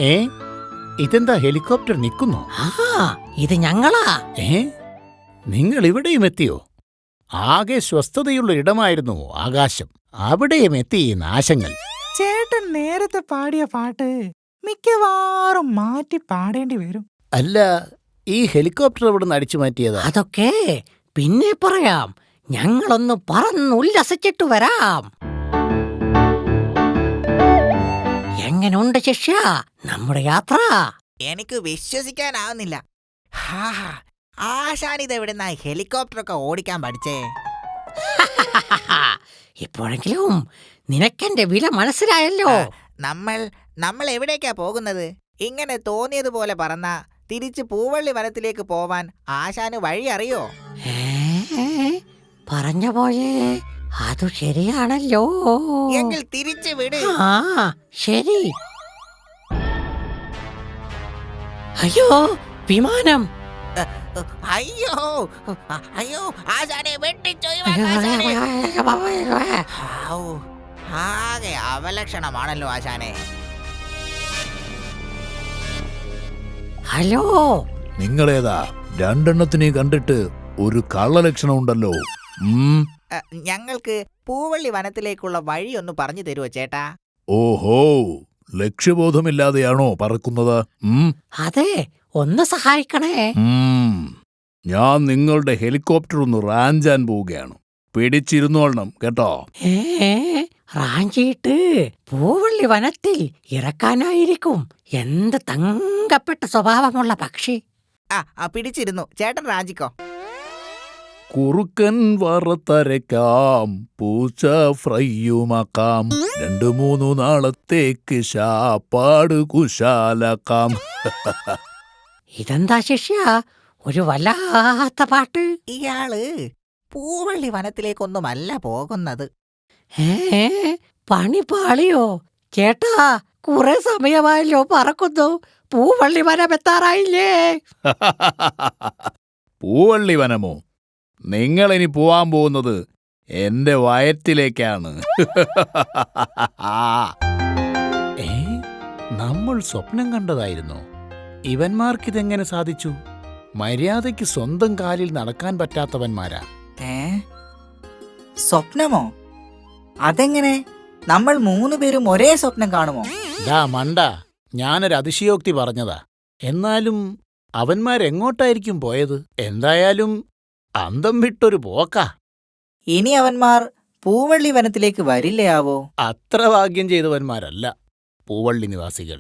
ഏ ഇതെന്താ ഹെലികോപ്റ്റർ നിൽക്കുന്നു? ഇത് ഞങ്ങളാ. നിങ്ങൾ ഇവിടെയും എത്തിയോ? ആകെ സ്വസ്ഥതയുള്ള ഇടമായിരുന്നു ആകാശം, അവിടെയും എത്തി നാശങ്ങൾ. ചേട്ടൻ നേരത്തെ പാടിയ പാട്ട് മിക്കവാറും മാറ്റി പാടേണ്ടി വരും. അല്ല, ഈ ഹെലികോപ്റ്റർ ഇവിടെ നിന്ന് അടിച്ചു മാറ്റിയതാ? അതൊക്കെ പിന്നെ പറയാം. ഞങ്ങളൊന്ന് പറന്നുല്ലസിച്ചിട്ട് വരാം. എങ്ങനുണ്ട് ശിഷ്യ നമ്മുടെ യാത്ര? എനിക്ക് വിശ്വസിക്കാനാവുന്നില്ല. ആശാനിതെവിടുന്ന ഹെലികോപ്റ്ററൊക്കെ ഓടിക്കാൻ പഠിച്ചേ? ഇപ്പോഴെങ്കിലും നിനക്കെന്റെ വില മനസ്സിലായല്ലോ. നമ്മൾ എവിടേക്കാ പോകുന്നത്? ഇങ്ങനെ തോന്നിയതുപോലെ പറന്ന തിരിച്ച് പൂവള്ളി വനത്തിലേക്ക് പോവാൻ ആശാന് വഴി അറിയോ? പറഞ്ഞ പോലെ അതു ശരിയാണല്ലോ. എങ്കിൽ തിരിച്ചു വിട്. ശരി. അയ്യോ, വിമാനം! അയ്യോ അയ്യോ, ആശാനെ ആകെ അവലക്ഷണമാണല്ലോ ആശാനെ. ഹലോ, നിങ്ങളേതാ? രണ്ടെണ്ണത്തിനെ കണ്ടിട്ട് ഒരു കള്ളലക്ഷണം ഉണ്ടല്ലോ. ഞങ്ങൾക്ക് പൂവള്ളി വനത്തിലേക്കുള്ള വഴി ഒന്ന് പറഞ്ഞു തരുമോ ചേട്ടാ? ഓഹോ, ലക്ഷ്യബോധമില്ലാതെയാണോ പറക്കുന്നത്? അതെ, ഒന്ന് സഹായിക്കണേ. ഞാൻ നിങ്ങളുടെ ഹെലികോപ്റ്റർ ഒന്ന് റാഞ്ചാൻ പോവുകയാണ്. പിടിച്ചിരുന്നോളണം കേട്ടോ. റാഞ്ചിയിട്ട് പൂവള്ളി വനത്തിൽ ഇറക്കാനായിരിക്കും. എന്ത് തങ്കപ്പെട്ട സ്വഭാവമുള്ള പക്ഷി. പിടിച്ചിരുന്നു, ചേട്ടൻ റാഞ്ചിക്കോ. കുറുക്കൻ വറുത്തരയ്ക്കാം, പൂച്ച ഫ്രൈയുമാക്കാം, 2-3 നാളത്തേക്ക് ശാപ്പാട് കുശാലാക്കാം. ഇതെന്താ ശിഷ്യ, ഒരു വല്ലാത്ത പാട്ട്. ഇയാള് പൂവള്ളി വനത്തിലേക്കൊന്നുമല്ല പോകുന്നത്. പണി പാളിയോ ചേട്ടാ? കുറെ സമയമായല്ലോ പറക്കുന്നു. പൂവള്ളി വനം എത്താറായില്ലേ? പൂവള്ളി വനമോ? നിങ്ങളിനി പോവാൻ പോകുന്നത് എന്റെ വയറ്റിലേക്കാണ്. നമ്മൾ സ്വപ്നം കണ്ടതായിരുന്നു. ഇവന്മാർക്കിതെങ്ങനെ സാധിച്ചു? മര്യാദയ്ക്ക് സ്വന്തം കാലിൽ നടക്കാൻ പറ്റാത്തവന്മാരാ. സ്വപ്നമോ? അതെങ്ങനെ? നമ്മൾ 3 പേരും ഒരേ സ്വപ്നം കാണുമോ? മണ്ട, ഞാനൊരു അതിശയോക്തി പറഞ്ഞതാ. എന്നാലും അവന്മാരെങ്ങോട്ടായിരിക്കും പോയത്? എന്തായാലും അന്തം വിട്ടൊരു പോക്കാ. ഇനി അവന്മാർ പൂവള്ളി വനത്തിലേക്ക് വരില്ലയാവോ? അത്ര ഭാഗ്യം ചെയ്തവന്മാരല്ല പൂവള്ളി നിവാസികൾ.